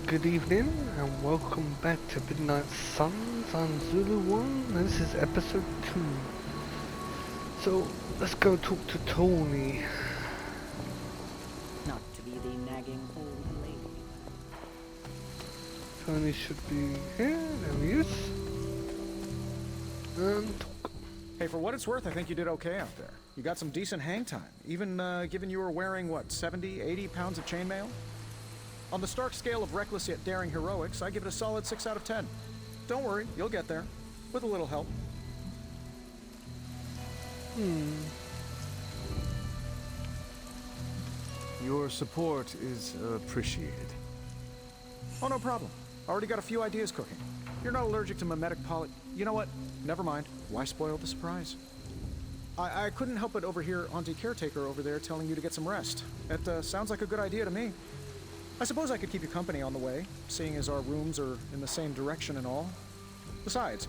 good evening, and welcome back to Midnight Suns on Zulu 1. This is episode 2. So, let's go talk to Tony. Not to be the nagging old lady. Tony should be here, there he is. And talk. Hey, for what it's worth, I think you did okay out there. You got some decent hang time, even given you were wearing, what, 70, 80 pounds of chainmail? On the Stark scale of reckless yet daring heroics, I give it a solid 6 out of 10. Don't worry, you'll get there. With a little help. Your support is appreciated. Oh, no problem. Already got a few ideas cooking. You're not allergic to mimetic poly... You know what? Never mind. Why spoil the surprise? I couldn't help but overhear Auntie Caretaker over there telling you to get some rest. It sounds like a good idea to me. I suppose I could keep you company on the way, seeing as our rooms are in the same direction and all. Besides,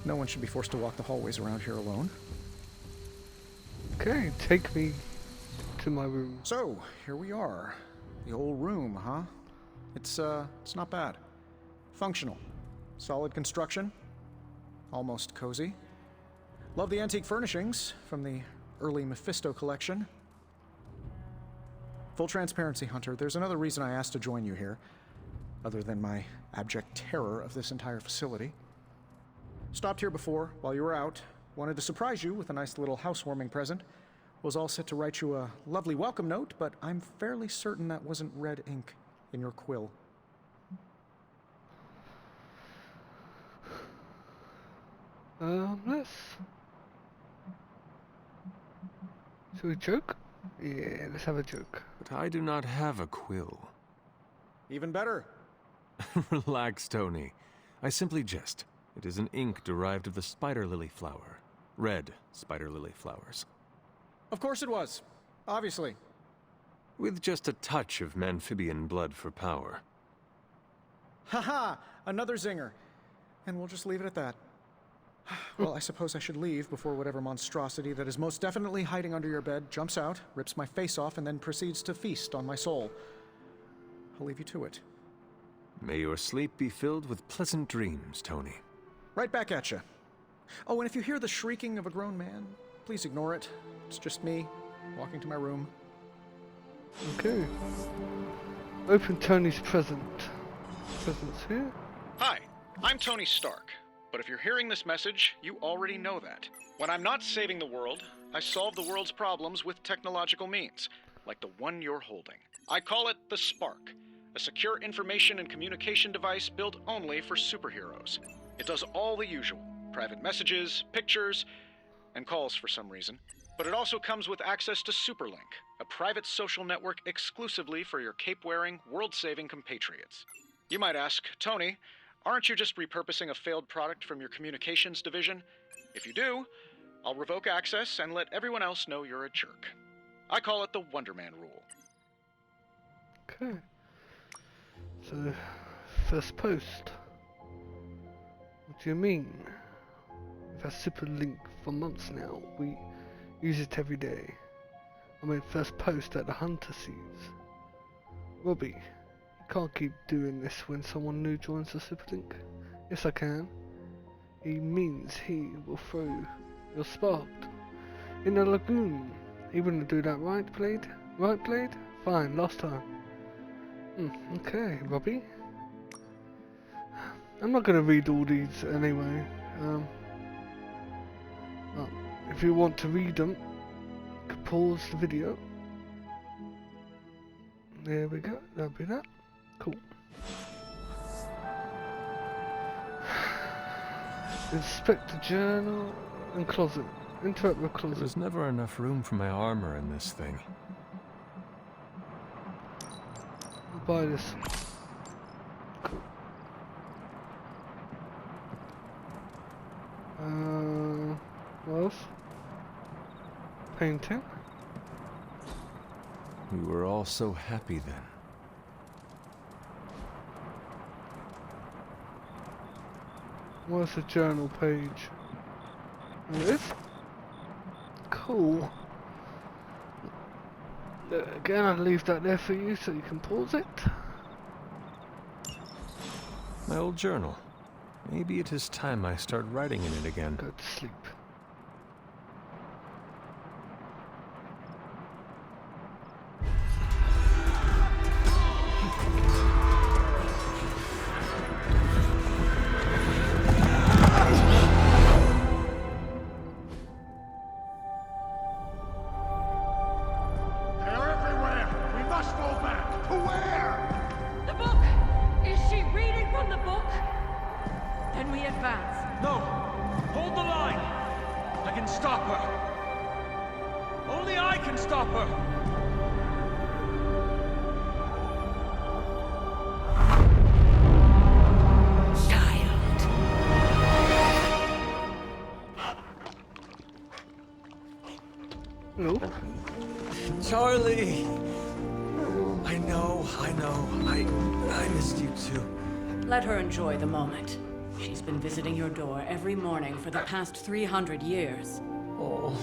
no one should be forced to walk the hallways around here alone. Okay, take me to my room. So, here we are. The old room, huh? It's not bad. Functional. Solid construction. Almost cozy. Love the antique furnishings from the early Mephisto collection. Full transparency, Hunter, there's another reason I asked to join you here, other than my abject terror of this entire facility. Stopped here before, while you were out, wanted to surprise you with a nice little housewarming present. Was all set to write you a lovely welcome note, but I'm fairly certain that wasn't red ink in your quill. Let's... Shall we joke? Yeah, let's have a joke. But I do not have a quill. Even better. Relax, Tony. I simply jest. It is an ink derived of the spider lily flower. Red spider lily flowers. Of course it was. Obviously. With just a touch of amphibian blood for power. Haha! Another zinger. And we'll just leave it at that. Well, I suppose I should leave before whatever monstrosity that is most definitely hiding under your bed jumps out, rips my face off, and then proceeds to feast on my soul. I'll leave you to it. May your sleep be filled with pleasant dreams, Tony. Right back at you. Oh, and if you hear the shrieking of a grown man, please ignore it. It's just me, walking to my room. Okay. Open Tony's presents here. Hi, I'm Tony Stark. But if you're hearing this message, you already know that. When I'm not saving the world, I solve the world's problems with technological means, like the one you're holding. I call it the Spark, a secure information and communication device built only for superheroes. It does all the usual, private messages, pictures, and calls for some reason. But it also comes with access to Superlink, a private social network exclusively for your cape-wearing, world-saving compatriots. You might ask, Tony, aren't you just repurposing a failed product from your communications division? If you do, I'll revoke access and let everyone else know you're a jerk. I call it the Wonder Man rule. Okay. So, first post. What do you mean? We've had Superlink for months now. We use it every day. I mean, first post that the hunter sees. Robbie. Can't keep doing this when someone new joins the Superlink. Yes, I can. He means he will throw your sparked in the lagoon. He wouldn't do that, right, Blade? Right, Blade? Fine, last time. Okay, Robbie. I'm not gonna read all these anyway. Well, if you want to read them, you can pause the video. There we go. That'll be that. Cool. Inspect the journal and closet. Interact with closet. There's never enough room for my armor in this thing. I'll buy this. Cool. What else? Painting. We were all so happy then. Where's the journal page? There it is. Cool. Again, I'll leave that there for you so you can pause it. My old journal. Maybe it is time I start writing in it again. Go to sleep. They're everywhere! We must fall back! To where? The book! Is she reading from the book? Then we advance. No! Hold the line! I can stop her! Only I can stop her! Child. No. Charlie! I know. I missed you too. Let her enjoy the moment. She's been visiting your door every morning for the past 300 years. Oh,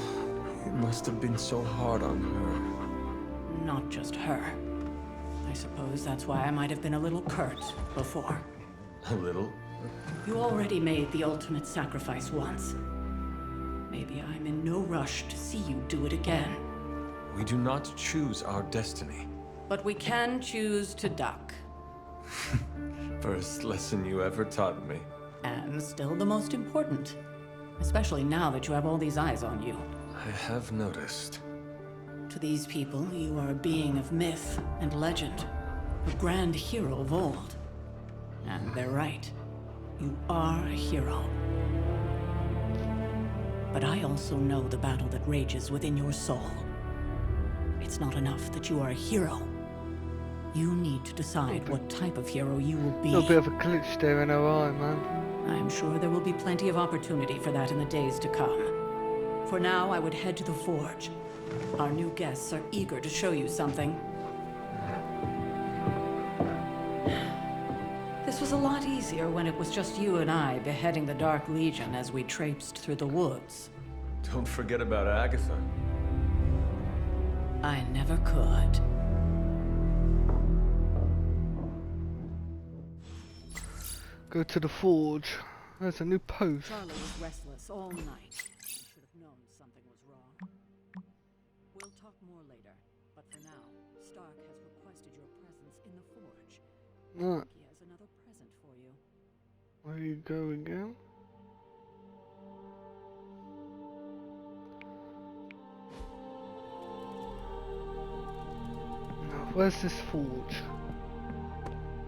it must have been so hard on her. Not just her. I suppose that's why I might have been a little curt before. A little? You already made the ultimate sacrifice once. Maybe I'm in no rush to see you do it again. We do not choose our destiny. But we can choose to duck. First lesson you ever taught me. And still the most important. Especially now that you have all these eyes on you. I have noticed. To these people, you are a being of myth and legend. A grand hero of old. And they're right. You are a hero. But I also know the battle that rages within your soul. It's not enough that you are a hero. You need to decide what type of hero you will be. A little bit of a glitch there in her eye, man. I'm sure there will be plenty of opportunity for that in the days to come. For now, I would head to the forge. Our new guests are eager to show you something. This was a lot easier when it was just you and I beheading the Dark Legion as we traipsed through the woods. Don't forget about Agatha. I never could. Go to the forge. There's a new post. Charlie was restless all night. He should have known something was wrong. We'll talk more later, but for now, Stark has requested your presence in the forge. Right. He has another present for you. Where you go again? Now, where's this forge?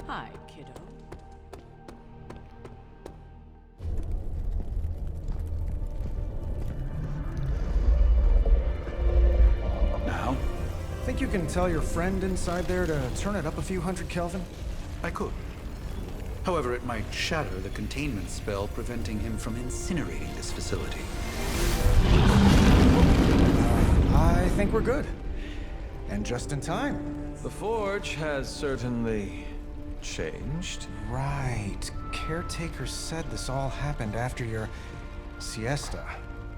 Hi, kiddo. Now? Think you can tell your friend inside there to turn it up a few hundred Kelvin? I could. However, it might shatter the containment spell preventing him from incinerating this facility. I think we're good. And just in time. The forge has certainly changed. Right. Caretaker said this all happened after your siesta.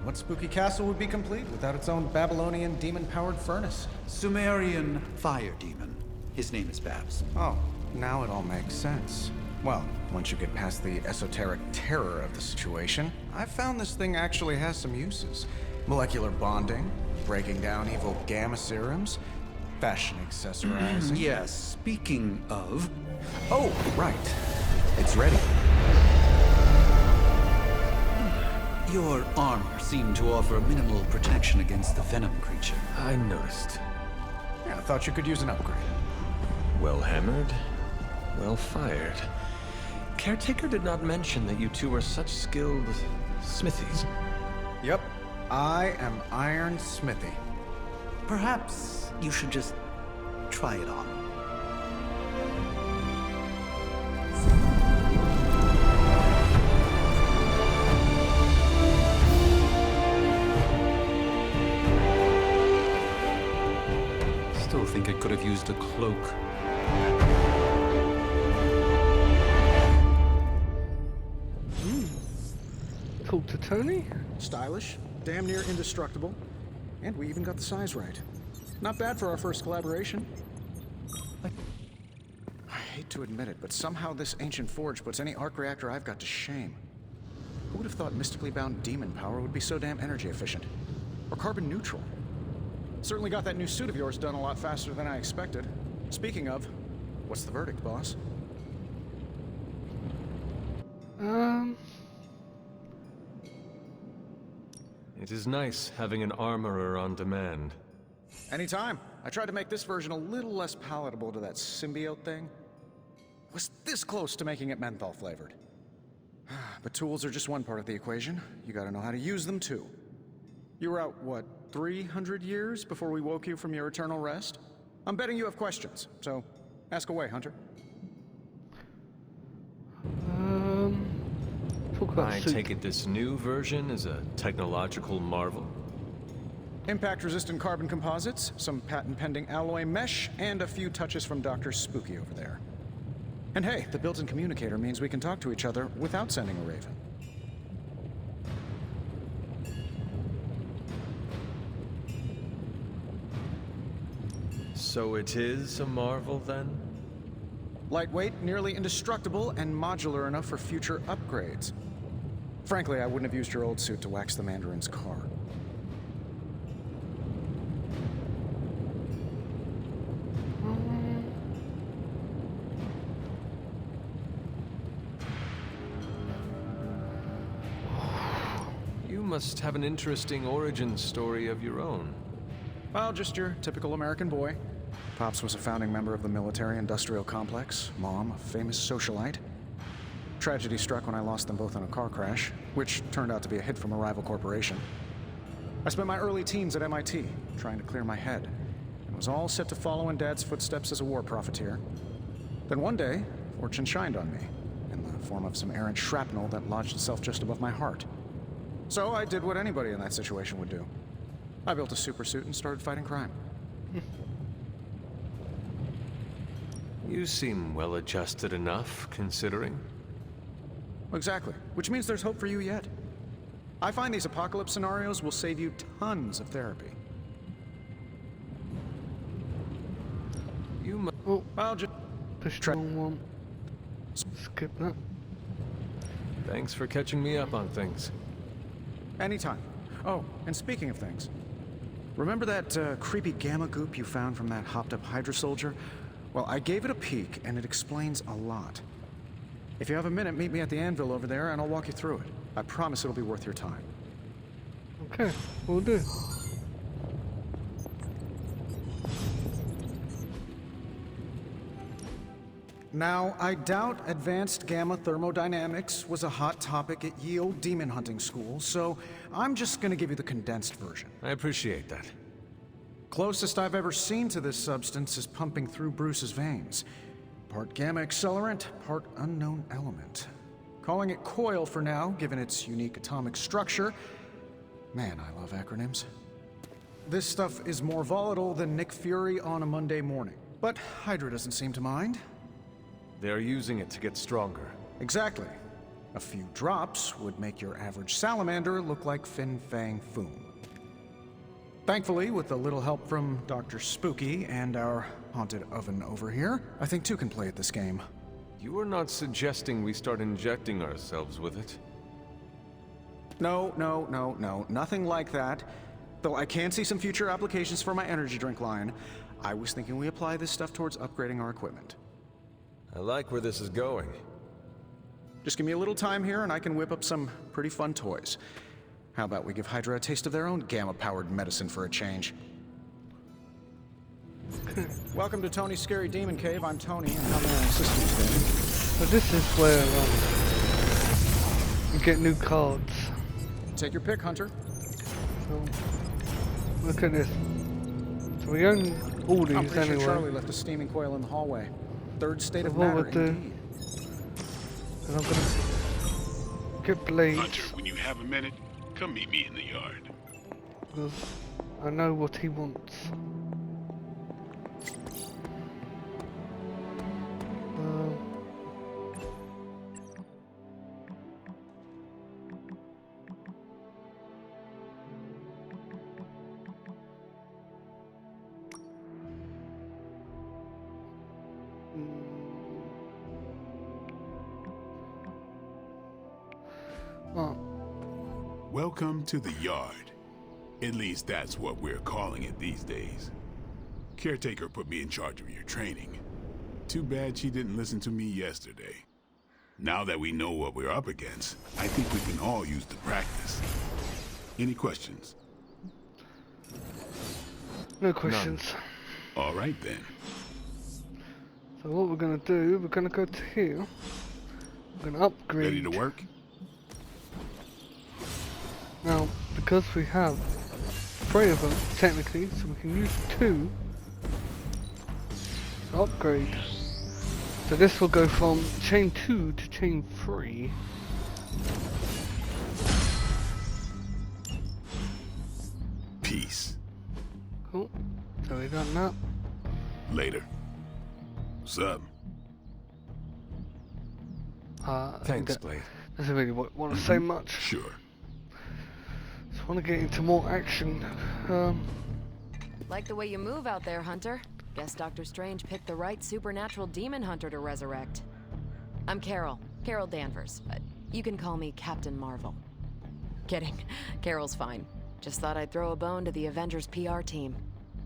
What spooky castle would be complete without its own Babylonian demon-powered furnace? Sumerian fire demon. His name is Babs. Oh, now it all makes sense. Well, once you get past the esoteric terror of the situation, I've found this thing actually has some uses. Molecular bonding, breaking down evil gamma serums, fashion accessorizing. Yes, speaking of... Oh, right. It's ready. Your armor seemed to offer minimal protection against the venom creature. I noticed. Yeah, I thought you could use an upgrade. Well hammered, well fired. Caretaker did not mention that you two were such skilled smithies. Yep. I am Iron Smithy. Perhaps you should just try it on. Still think it could have used a cloak. Talk to Tony? Stylish, damn near indestructible, and we even got the size right. Not bad for our first collaboration. hate to admit it, but somehow this ancient forge puts any arc reactor I've got to shame. Who would have thought mystically bound demon power would be so damn energy efficient? Or carbon neutral? Certainly got that new suit of yours done a lot faster than I expected. Speaking of, what's the verdict, boss? It is nice having an armorer on demand. Anytime. I tried to make this version a little less palatable to that symbiote thing. Was this close to making it menthol flavored. But tools are just one part of the equation. You gotta know how to use them too. You were out, what, 300 years before we woke you from your eternal rest? I'm betting you have questions, so ask away, Hunter. Talk about I suit. take it this new version is a technological marvel? Impact-resistant carbon composites, some patent-pending alloy mesh, and a few touches from Dr. Spooky over there. And hey, the built-in communicator means we can talk to each other without sending a raven. So it is a marvel then? Lightweight, nearly indestructible, and modular enough for future upgrades. Frankly, I wouldn't have used your old suit to wax the Mandarin's car. You must have an interesting origin story of your own. Well, just your typical American boy. Pops was a founding member of the military-industrial complex. Mom, a famous socialite. Tragedy struck when I lost them both in a car crash, which turned out to be a hit from a rival corporation. I spent my early teens at MIT, trying to clear my head, and was all set to follow in Dad's footsteps as a war profiteer. Then one day, fortune shined on me, in the form of some errant shrapnel that lodged itself just above my heart. So I did what anybody in that situation would do. I built a supersuit and started fighting crime. You seem well-adjusted enough, considering. Exactly, which means there's hope for you yet. I find these apocalypse scenarios will save you tons of therapy. You must... Oh, I'll just... push the wrong one. Skip that. Thanks for catching me up on things. Anytime. Oh, and speaking of things, remember that creepy gamma goop you found from that hopped-up Hydra soldier? Well, I gave it a peek, and it explains a lot. If you have a minute, meet me at the anvil over there, and I'll walk you through it. I promise it'll be worth your time. Okay, we'll do. Now, I doubt advanced gamma thermodynamics was a hot topic at ye old demon hunting school, so I'm just gonna give you the condensed version. I appreciate that. Closest I've ever seen to this substance is pumping through Bruce's veins. Part gamma accelerant, part unknown element. Calling it coil for now, given its unique atomic structure. Man, I love acronyms. This stuff is more volatile than Nick Fury on a Monday morning. But Hydra doesn't seem to mind. They're using it to get stronger. Exactly. A few drops would make your average salamander look like Fin Fang Foom. Thankfully, with a little help from Dr. Spooky and our haunted oven over here, I think two can play at this game. You are not suggesting we start injecting ourselves with it? No, nothing like that. Though I can see some future applications for my energy drink line. I was thinking we apply this stuff towards upgrading our equipment. I like where this is going. Just give me a little time here and I can whip up some pretty fun toys. How about we give Hydra a taste of their own gamma-powered medicine for a change? Welcome to Tony's Scary Demon Cave. I'm Tony, and how may I assist you today? So this is where you get new cards. Take your pick, Hunter. So, look at this. So we own all I'm these pretty anyway. sure Charlie left a steaming coil in the hallway. Third state So of what matter, we'll do- indeed. And I'm gonna get blades Hunter, when you have a minute, come meet me in the yard. because I know what he wants. Oh, Welcome to the yard. At least that's what we're calling it these days. Caretaker put me in charge of your training. Too bad she didn't listen to me yesterday. Now that we know what we're up against, I think we can all use the practice. Any questions? no questions. All right then. So what we're gonna do, we're gonna go to here. We're gonna upgrade. Ready to work? Now, because we have 3 of them, technically, so we can use 2 to upgrade. So this will go from chain 2 to chain 3. Peace. Cool. So we got that. Later. What's up? Thanks, Blade. Doesn't really want to say much. Sure. Just want to get into more action. Like the way you move out there, Hunter. Guess Dr. Strange picked the right supernatural demon hunter to resurrect. I'm Carol Danvers. You can call me Captain Marvel. Kidding. Carol's fine. Just thought I'd throw a bone to the Avengers PR team.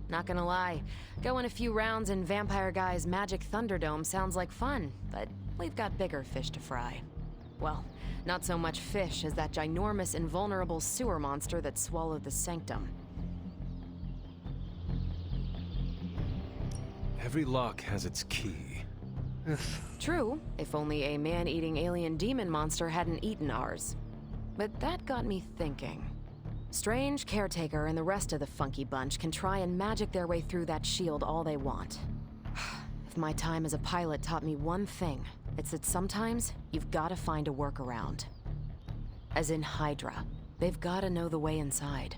Not gonna lie, going a few rounds in Vampire Guy's Magic Thunderdome sounds like fun, but we've got bigger fish to fry. Well, not so much fish as that ginormous invulnerable sewer monster that swallowed the Sanctum. Every lock has its key. Yes. True, if only a man-eating alien demon monster hadn't eaten ours. But that got me thinking. Strange, Caretaker, and the rest of the funky bunch can try and magic their way through that shield all they want. If my time as a pilot taught me one thing, it's that sometimes you've gotta find a workaround. As in Hydra, they've gotta know the way inside.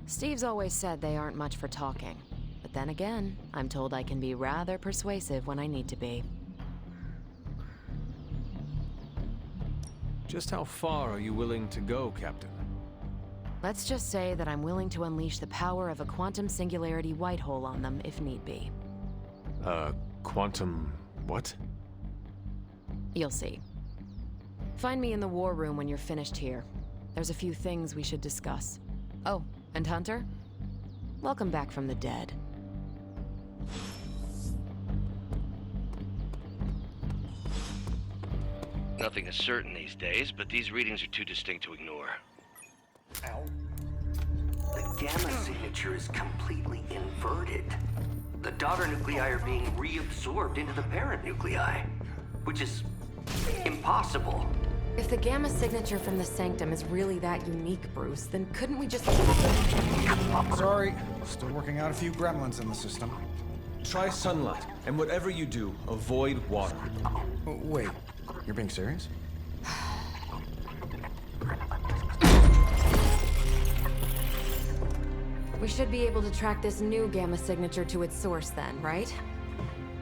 Steve's always said they aren't much for talking. But then again, I'm told I can be rather persuasive when I need to be. Just how far are you willing to go, Captain? Let's just say that I'm willing to unleash the power of a quantum singularity white hole on them if need be. Quantum... what? You'll see. Find me in the war room when you're finished here. There's a few things we should discuss. Oh, and Hunter? Welcome back from the dead. Nothing is certain these days, but these readings are too distinct to ignore. Ow. The gamma signature is completely inverted. The daughter nuclei are being reabsorbed into the parent nuclei, which is impossible. If the gamma signature from the Sanctum is really that unique, Bruce, then couldn't we just... Sorry, still working out a few gremlins in the system. Try sunlight, and whatever you do, avoid water. Oh, wait, you're being serious? We should be able to track this new gamma signature to its source then, right?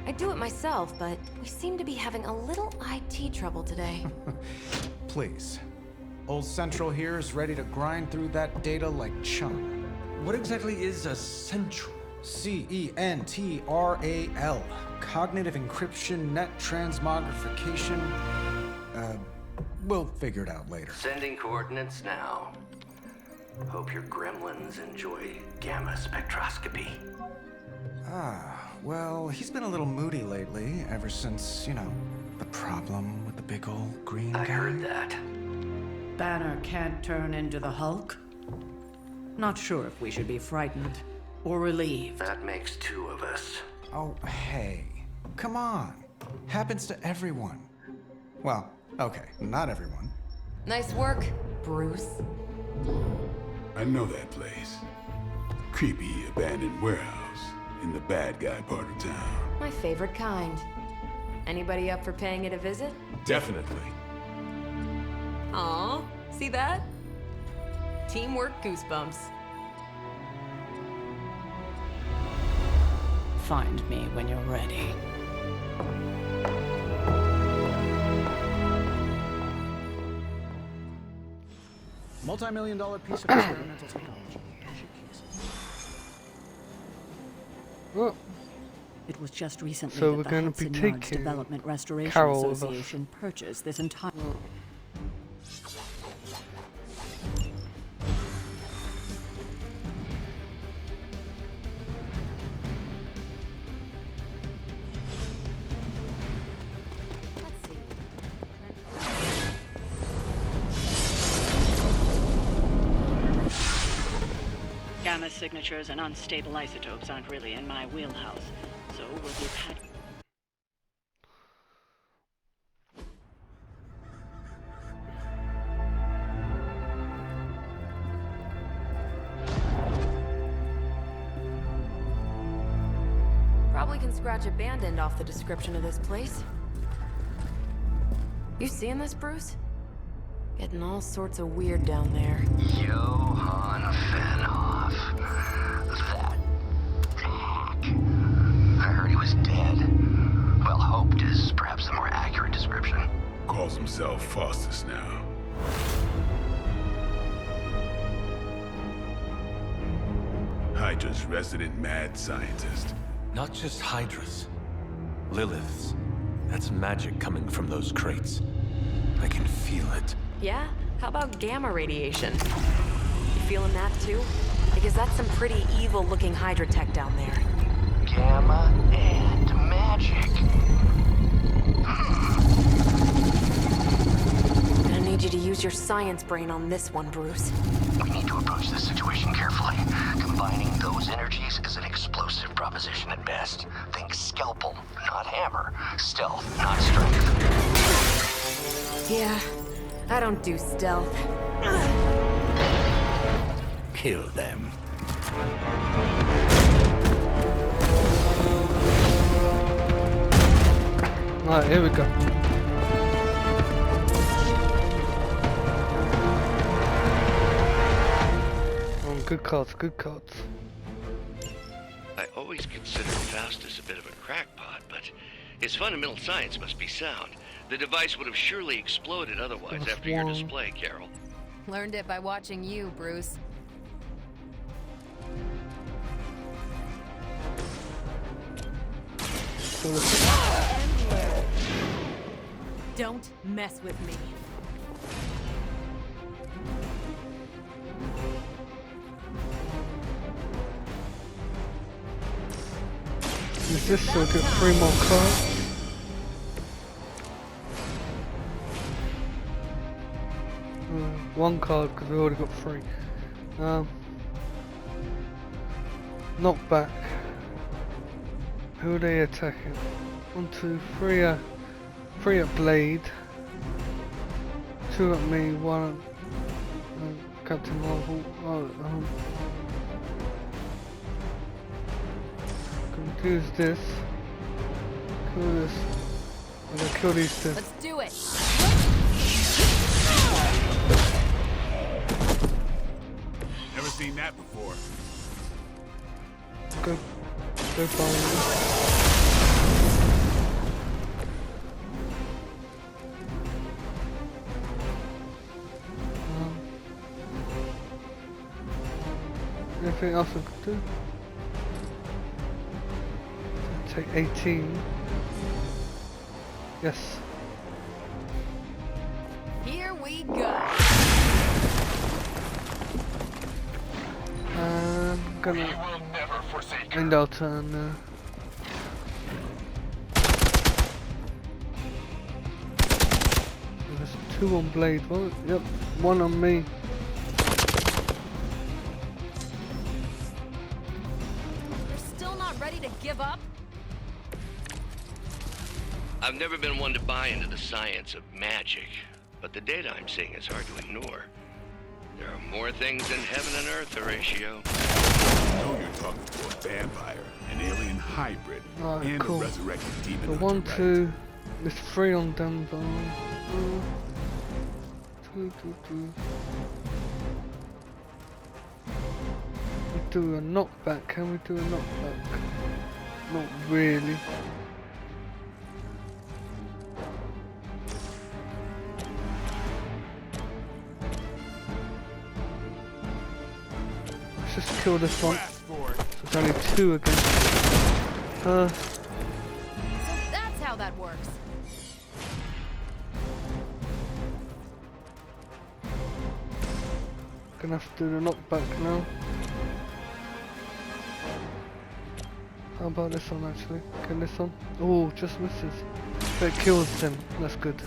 I'd do it myself, but we seem to be having a little IT trouble today. Please. Old Central here is ready to grind through that data like chum. What exactly is a central? CENTRAL. Cognitive encryption, net transmogrification. We'll figure it out later. Sending coordinates now. Hope your gremlins enjoy gamma spectroscopy. Well, he's been a little moody lately, ever since, you know, the problem with the big old green guy. I heard that. Banner can't turn into the Hulk? Not sure if we should be frightened or relieved. That makes 2 of us. Oh, hey. Come on. Happens to everyone. Well, okay, not everyone. Nice work, Bruce. I know that place. Creepy abandoned warehouse in the bad guy part of town. My favorite kind. Anybody up for paying it a visit? Definitely. Aw, see that? Teamwork goosebumps. Find me when you're ready. Multi-million-dollar piece of experimental technology. Oh, It was just recently So that we're the going to be Hudson Yards taking Development Restoration Carol with us. Association purchased this entire... gamma signatures and unstable isotopes aren't really in my wheelhouse, so we'll be Probably can scratch a band end off the description of this place. You seeing this, Bruce? Getting all sorts of weird down there. Johann Fenhoff. That hack. I heard he was dead. Well, hoped is perhaps the more accurate description. Calls himself Faustus now. Hydra's resident mad scientist. Not just Hydras. Liliths. That's magic coming from those crates. I can feel it. Yeah? How about gamma radiation? You feeling that too? Because that's some pretty evil-looking Hydra tech down there. Gamma and magic. Gonna need you to use your science brain on this one, Bruce. We need to approach this situation carefully. Combining those energies is an explosive proposition at best. Think scalpel, not hammer. Stealth, not strength. Yeah, I don't do stealth. Kill them. Alright, here we go. Oh, good cards, good cards. I always considered Faustus a bit of a crackpot, but his fundamental science must be sound. The device would have surely exploded otherwise after your display, Carol. Learned it by watching you, Bruce. Don't mess with me. Is this so get 3 more cards? One card because we already got 3. Knockback. Who are they attacking? 1, 2, 3 3 at Blade. 2 at me, 1 at Captain Marvel. Gonna use this. Kill this. I'm gonna kill these 2. Let's do it. Never seen that before. Go find anything else I could do? Take 18. Yes. Here we go. I'm gonna end our turn now. There's 2 on Blade, right? Yep, 1 on me. You're still not ready to give up? I've never been one to buy into the science of magic, but the data I'm seeing is hard to ignore. There are more things in heaven and earth, Horatio. I know you're talking to a vampire, an alien hybrid, and cool. a resurrected demon. So hunter, 1, 2, there's 3 on Denver. 2. We do a knockback. Can we do a knockback? Not really. Let's just kill this one. So it's only 2 against. So that's how that works. Gonna have to do the knockback now. How about this one actually? Can this one? Oh, just misses. But it kills him. That's good.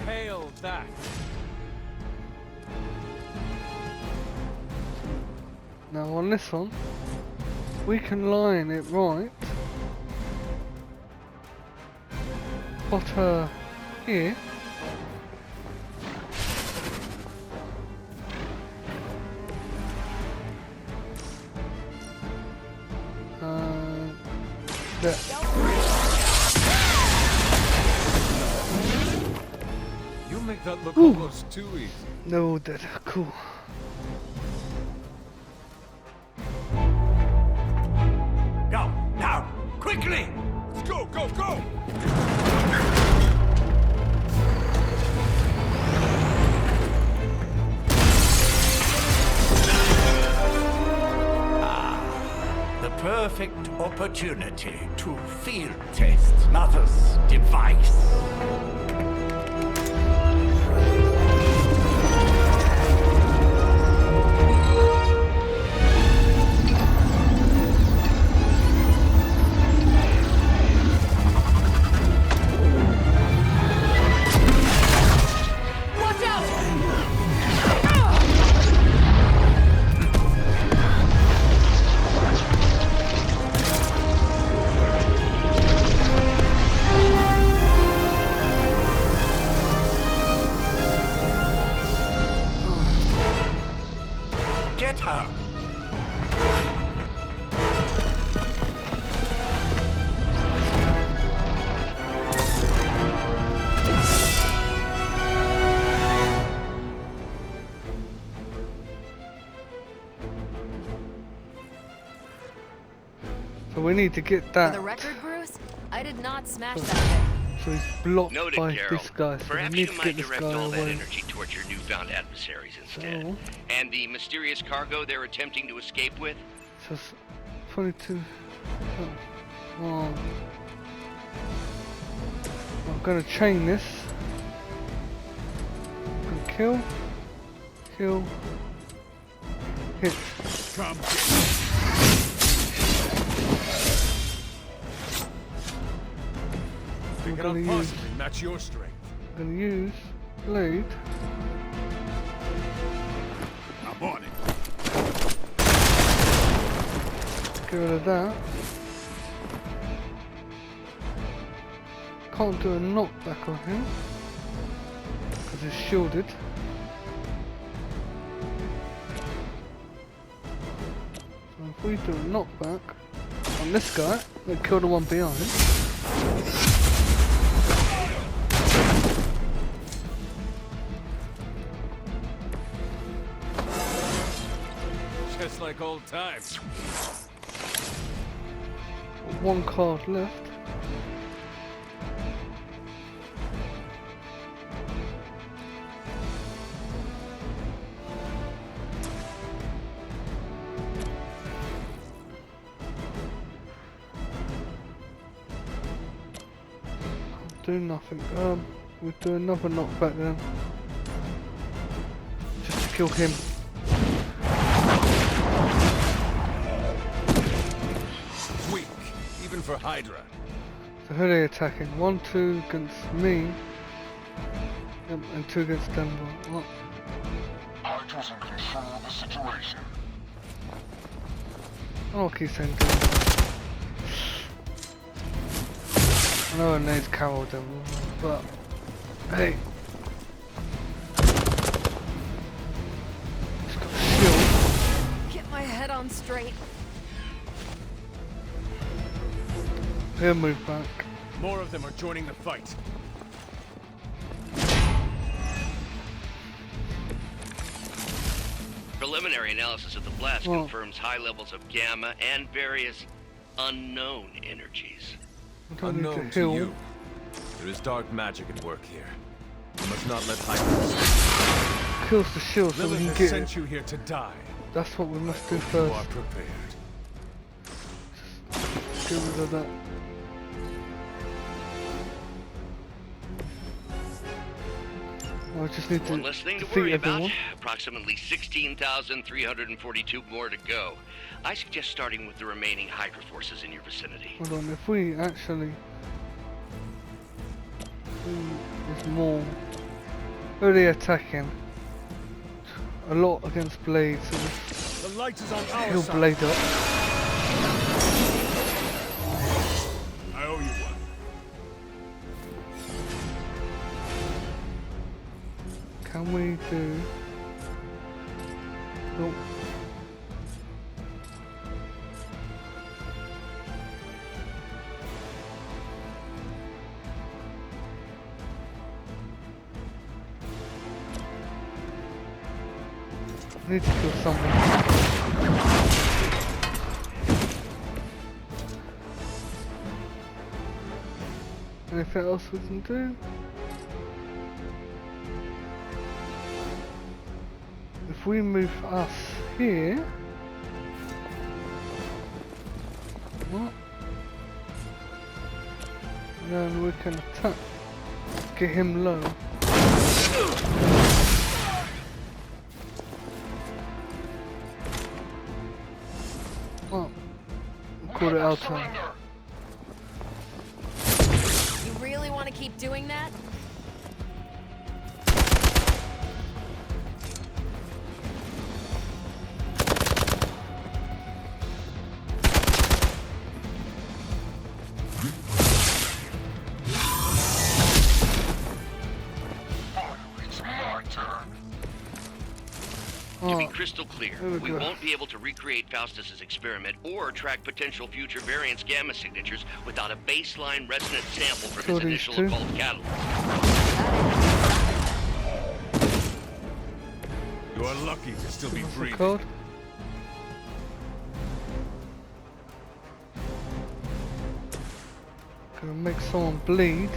Hail that. Now on this one, we can line it right. Put her here. There. You make that look almost too easy. No, that cool. Go, now, quickly! Let's go, go, go! The perfect opportunity to field test Mother's device. Get her! So we need to get For that. the record, Bruce, I did not smash that thing. So he's blocked Noted, by Carol. this guy. So we Perhaps need you to might get this direct guy all that away. energy towards your newfound adversaries instead. So, And the mysterious cargo they're attempting to escape with? so 22. Oh. I'm gonna chain this. Gonna kill. Kill. Hit. Come. They I'm cannot gonna use. possibly match your strength. I'm gonna use blade. I'm on it. Get rid of that. Can't do a knockback on him because he's shielded. So if we do a knockback on this guy, we'll kill the one behind. Just like old times. One card left. Do nothing. We'll do another knockback then. Just to kill him. Weak, even for Hydra. So who are they attacking? 1, 2 against me. Yep, and 2 against Denver. What? Hydra's in control of the situation. I'll keep saying Denver. I know her name's Carol Denver, but hey. She's got a shield. Get my head on straight. He'll move back. More of them are joining the fight. Preliminary analysis of the blast confirms high levels of gamma and various unknown energies. I don't need Unknown to to heal. you. There is dark magic at work here. You must not let Hydra Kills the shield so we Lilith can has get sent it. you here to die. That's what we must do You first. are prepared. Get rid of that. I just need to One less thing to defeat worry about. everyone. Approximately 16,342 more to go. I suggest starting with the remaining Hydra forces in your vicinity. Hold on, if we actually... There's more. Who are they attacking? A lot against blades. So The light is on our He'll side. blade up. I owe you one. Can we do? Nope. I need to kill someone. Anything else we can do? If we move us here, what? Then we can attack, get him low. Well, call it our turn. You really want to keep doing that? To be crystal clear, we we go. won't be able to recreate Faustus's experiment or track potential future variants gamma signatures without a baseline resonance sample from his Kill these initial two. occult catalyst. You are lucky to still be What's the breathing. code? Gonna make someone bleed.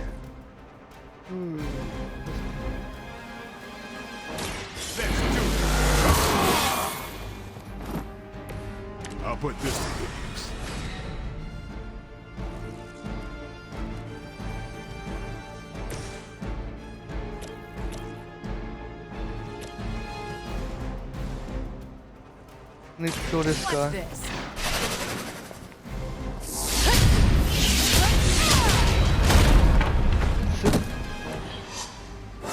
I'll put this to good use. Need to kill this guy. This.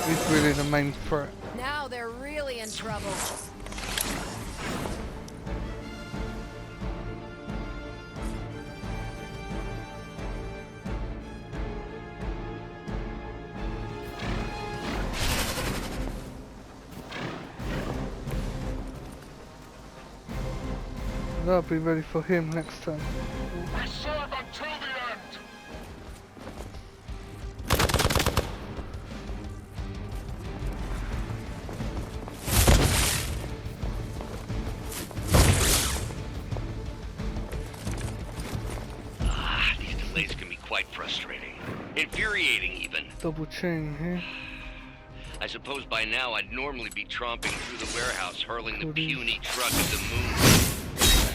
He's really the main threat. Now they're really in trouble. I'll be ready for him next time. We serve until the end. These delays can be quite frustrating. Infuriating, even. Double chain here. I suppose by now I'd normally be tromping through the warehouse, hurling the Kill these. puny truck at the moon.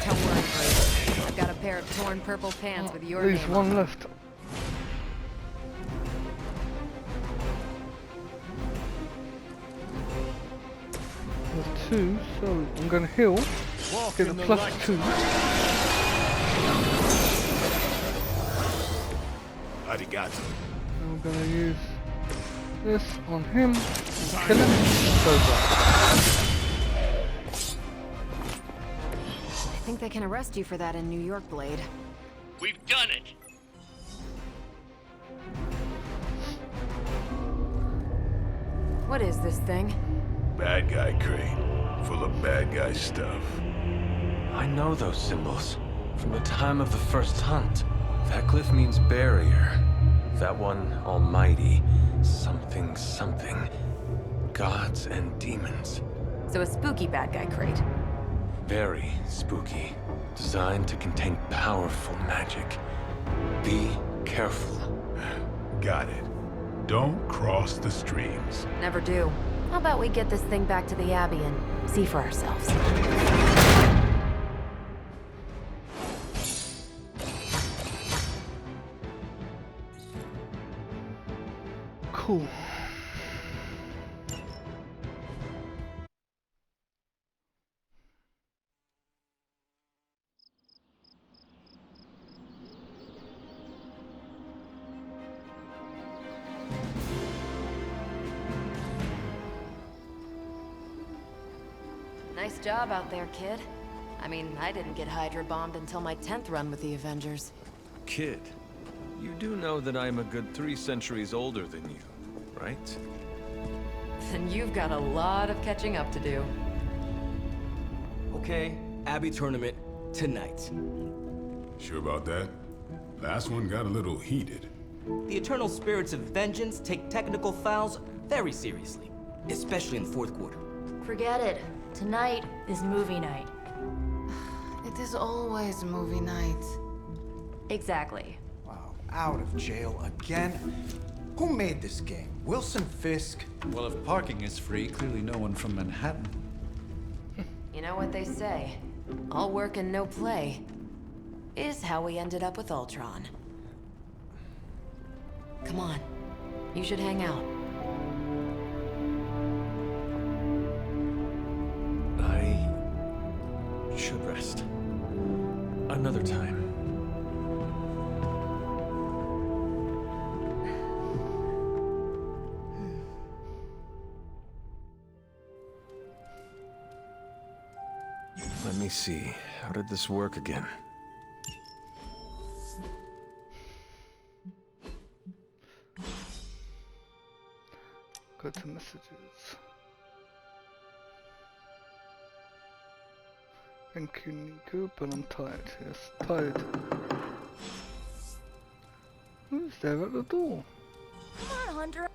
Don't worry, Bruce. I've got a pair of torn purple pants with your There's name one on them. left. There's two, so I'm gonna heal. Walk Get a in the plus light. 2. Arigato. And we're gonna use this on him. Kill him. It's over. I think they can arrest you for that in New York, Blade. We've done it! What is this thing? Bad guy crate. Full of bad guy stuff. I know those symbols from the time of the first hunt. That glyph means barrier. That one, almighty. Something, something. Gods and demons. So a spooky bad guy crate. Very spooky. Designed to contain powerful magic. Be careful. Got it. Don't cross the streams. Never do. How about we get this thing back to the Abbey and see for ourselves? Cool. Nice job out there, kid. I mean, I didn't get Hydra bombed until my 10th run with the Avengers. Kid, you do know that I'm a good 3 centuries older than you, right? Then you've got a lot of catching up to do. Okay, Abbey tournament tonight. Sure about that? Last one got a little heated. The eternal spirits of vengeance take technical fouls very seriously, especially in the fourth quarter. Forget it. Tonight is movie night. It is always movie night. Exactly. Wow, out of jail again? Who made this game? Wilson Fisk? Well, if parking is free, clearly no one from Manhattan. You know what they say? All work and no play is how we ended up with Ultron. Come on. You should hang out. I should rest. Another time. Let me see. How did this work again? Go to messages. Thank you, Nico, but I'm tired. Yes, tired. Who's there at the door? Come on, Hunter.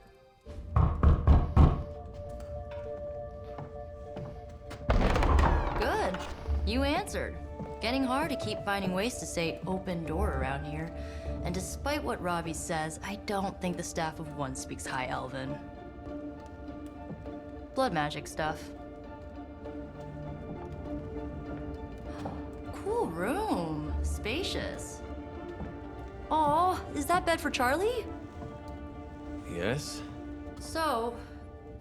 Good. You answered. Getting hard to keep finding ways to say open door around here. And despite what Robbie says, I don't think the staff of One speaks High Elven. Blood magic stuff. Cool room. Spacious. Aw, is that bed for Charlie? Yes? So,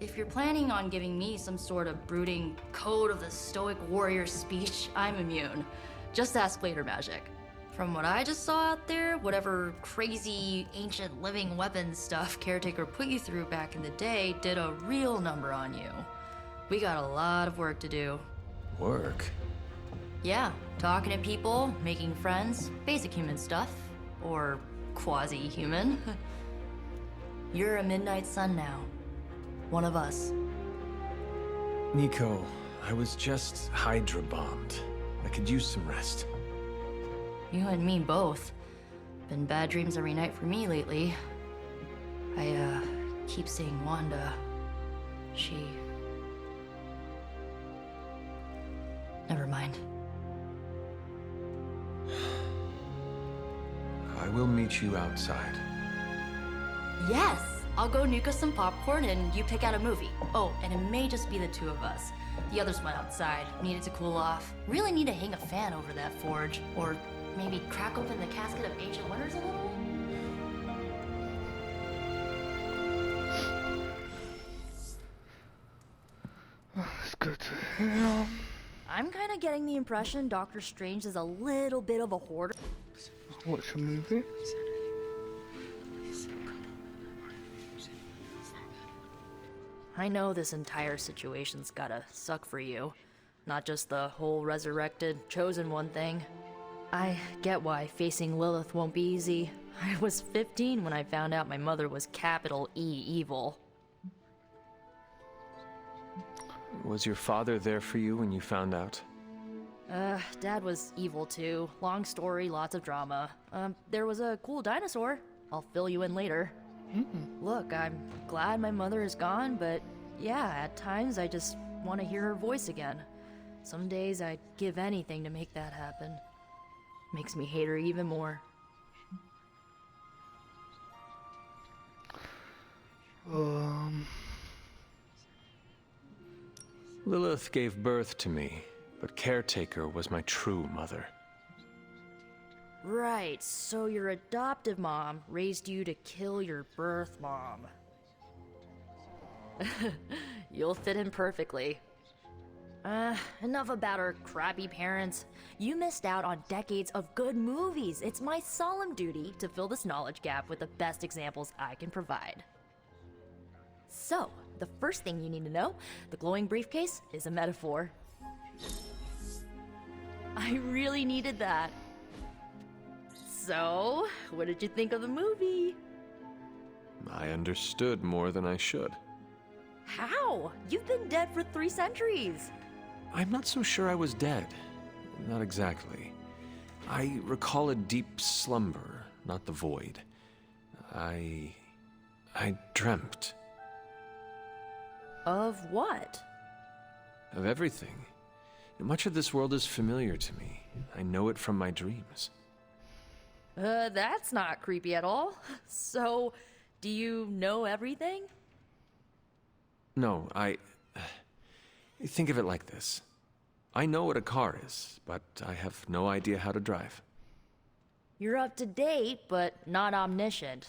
if you're planning on giving me some sort of brooding code of the stoic warrior speech, I'm immune. Just ask later, Magic. From what I just saw out there, whatever crazy ancient living weapons stuff Caretaker put you through back in the day did a real number on you. We got a lot of work to do. Work? Yeah, talking to people, making friends, basic human stuff. Or quasi-human. You're a Midnight Sun now. One of us. Nico, I was just Hydra bombed. I could use some rest. You and me both. Been bad dreams every night for me lately. I, keep seeing Wanda. She... Never mind. I will meet you outside. Yes! I'll go nuke us some popcorn and you pick out a movie. Oh, and it may just be the two of us. The others went outside, needed to cool off. Really need to hang a fan over that forge. Or maybe crack open the casket of ancient wonders a little? Let's go to here. I'm kind of getting the impression Doctor Strange is a little bit of a hoarder. Watch a movie. I know this entire situation's gotta suck for you. Not just the whole resurrected, chosen one thing. I get why facing Lilith won't be easy. I was 15 when I found out my mother was capital E evil. Was your father there for you when you found out? Dad was evil too. Long story, lots of drama. There was a cool dinosaur. I'll fill you in later. Look, I'm glad my mother is gone, but yeah, at times I just want to hear her voice again. Some days I'd give anything to make that happen. Makes me hate her even more. Lilith gave birth to me, but Caretaker was my true mother. Right, so your adoptive mom raised you to kill your birth mom. You'll fit in perfectly. Enough about our crappy parents. You missed out on decades of good movies. It's my solemn duty to fill this knowledge gap with the best examples I can provide. So, the first thing you need to know, the glowing briefcase is a metaphor. I really needed that. So, what did you think of the movie? I understood more than I should. How? You've been dead for 3 centuries. I'm not so sure I was dead. Not exactly. I recall a deep slumber, not the void. I dreamt. Of what? Of everything. Much of this world is familiar to me. I know it from my dreams. That's not creepy at all. So, do you know everything? No, think of it like this. I know what a car is, but I have no idea how to drive. You're up to date, but not omniscient.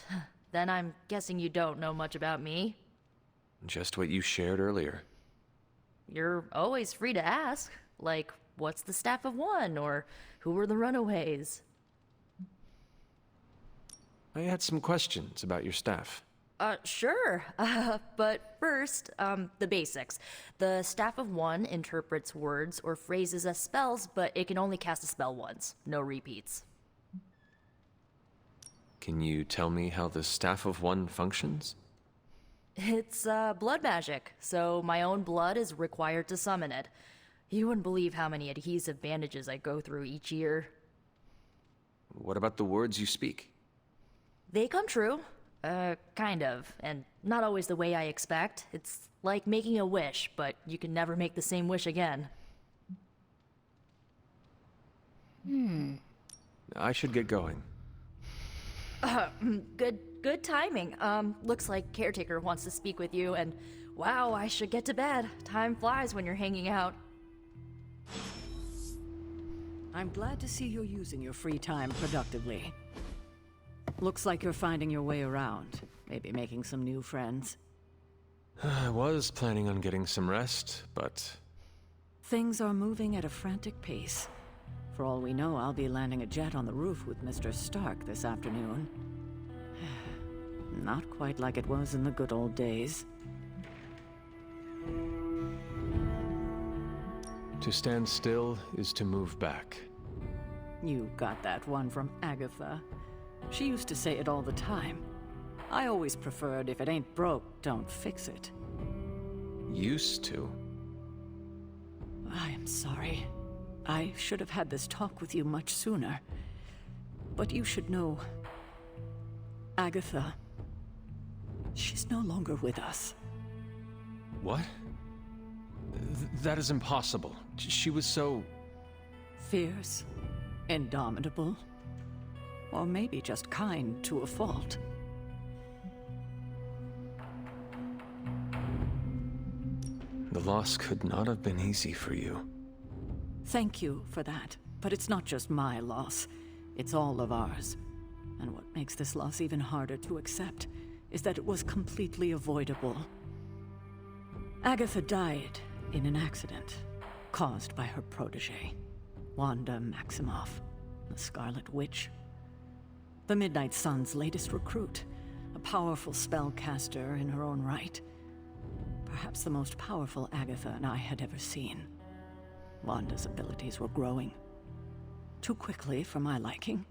Then I'm guessing you don't know much about me. Just what you shared earlier. You're always free to ask. Like, what's the staff of one? Or who were the Runaways? I had some questions about your staff. Sure. But first, the basics. The Staff of One interprets words or phrases as spells, but it can only cast a spell once. No repeats. Can you tell me how the Staff of One functions? It's, blood magic, so my own blood is required to summon it. You wouldn't believe how many adhesive bandages I go through each year. What about the words you speak? They come true. Kind of, and not always the way I expect. It's like making a wish, but you can never make the same wish again. I should get going. Good timing. Looks like Caretaker wants to speak with you, and wow, I should get to bed. Time flies when you're hanging out. I'm glad to see you're using your free time productively. Looks like you're finding your way around, maybe making some new friends. I was planning on getting some rest, but... Things are moving at a frantic pace. For all we know, I'll be landing a jet on the roof with Mr. Stark this afternoon. Not quite like it was in the good old days. To stand still is to move back. You got that one from Agatha. She used to say it all the time. I always preferred if it ain't broke, don't fix it. Used to? I am sorry. I should have had this talk with you much sooner. But you should know... Agatha... She's no longer with us. What? That is impossible. She was so... Fierce, indomitable, or maybe just kind to a fault. The loss could not have been easy for you. Thank you for that, but it's not just my loss. It's all of ours. And what makes this loss even harder to accept is that it was completely avoidable. Agatha died in an accident caused by her protege, Wanda Maximoff, the Scarlet Witch. The Midnight Sun's latest recruit, a powerful spellcaster in her own right. Perhaps the most powerful Agatha and I had ever seen. Wanda's abilities were growing. Too quickly for my liking.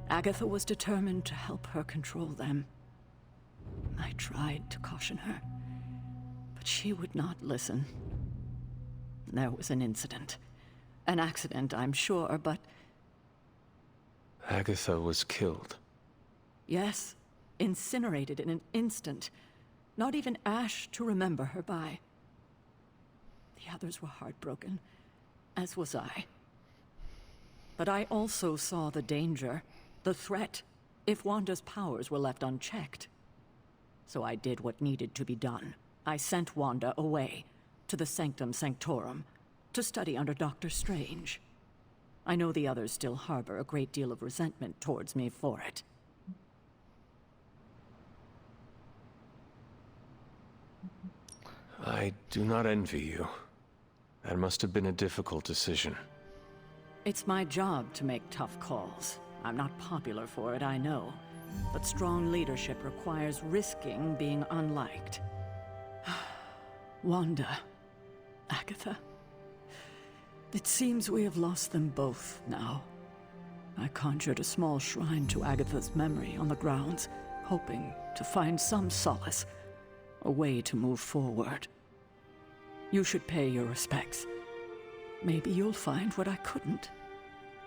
Agatha was determined to help her control them. I tried to caution her, but she would not listen. There was an incident. An accident, I'm sure, but... Agatha was killed. Yes, incinerated in an instant. Not even ash to remember her by. The others were heartbroken, as was I. But I also saw the danger, the threat, if Wanda's powers were left unchecked. So I did what needed to be done. I sent Wanda away, to the Sanctum Sanctorum, to study under Dr. Strange. I know the others still harbor a great deal of resentment towards me for it. I do not envy you. That must have been a difficult decision. It's my job to make tough calls. I'm not popular for it, I know. But strong leadership requires risking being unliked. Wanda, Agatha. It seems we have lost them both now. I conjured a small shrine to Agatha's memory on the grounds, hoping to find some solace, a way to move forward. You should pay your respects. Maybe you'll find what I couldn't.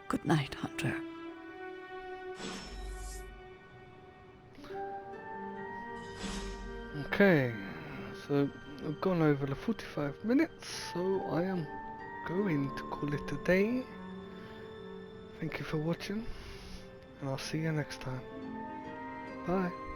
Good night, Hunter. Okay, so I've gone over the 45 minutes, so I am going to call it a day. Thank you for watching, and I'll see you next time. Bye.